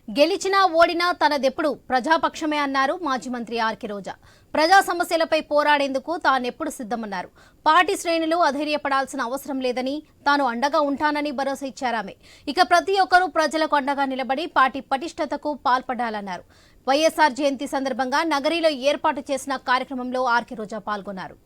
గెలిచినా ఓడినా తనదెప్పుడు ప్రజాపక్షమే అన్నారు మాజీ మంత్రి ఆర్కే రోజా. ప్రజా సమస్యలపై పోరాడేందుకు తానెప్పుడు సిద్ధమన్నారు. పార్టీ శ్రేణులు అధైర్యపడాల్సిన అవసరం లేదని, తాను అండగా ఉంటానని భరోసా ఇచ్చారామె. ఇక ప్రతి ఒక్కరూ ప్రజలకు అండగా నిలబడి పార్టీ పటిష్టతకు పాల్పడాలన్నారు. వైఎస్ఆర్ జయంతి సందర్భంగా నగరిలో ఏర్పాటు చేసిన కార్యక్రమంలో ఆర్కే రోజా పాల్గొన్నారు.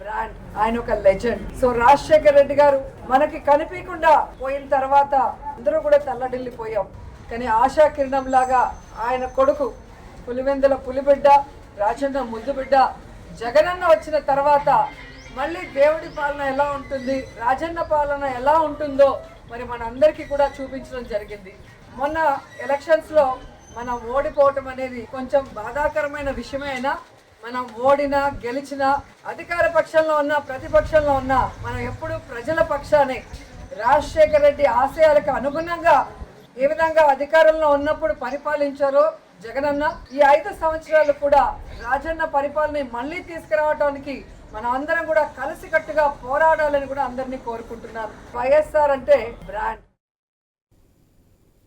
బ్రాండ్, ఆయన ఒక లెజెండ్. సో రాజశేఖర రెడ్డి గారు మనకి కనిపించకుండా పోయిన తర్వాత అందరూ కూడా తల్లడిల్లిపోయాం. కానీ ఆశా కిరణం లాగా ఆయన కొడుకు పులివెందుల పులిబిడ్డ, రాజన్న ముద్దుబిడ్డ జగనన్న వచ్చిన తర్వాత మళ్ళీ దేవుడి పాలన ఎలా ఉంటుంది, రాజన్న పాలన ఎలా ఉంటుందో మరి మనందరికీ కూడా చూపించడం జరిగింది. మొన్న ఎలక్షన్స్లో మనం ఓడిపోవటం అనేది కొంచెం బాధాకరమైన విషయమే. అయినా మనం ఓడినా గెలిచినా అధికార పక్షంలో ఉన్నా ప్రతిపక్షంలో ఉన్నా మనం ఎప్పుడు ప్రజల పక్షానే. రాజశేఖర రెడ్డి ఆశయాలకు అనుగుణంగా ఏ విధంగా అధికారంలో ఉన్నప్పుడు పరిపాలించారో జగనన్న, ఈ 5 సంవత్సరాలు కూడా రాజన్న పరిపాలన మళ్ళీ తీసుకురావడానికి మనం అందరం కూడా కలిసికట్టుగా పోరాడాలని కూడా అందరినీ కోరుకుంటున్నాను. వైఎస్ఆర్ అంటే బ్రాండ్.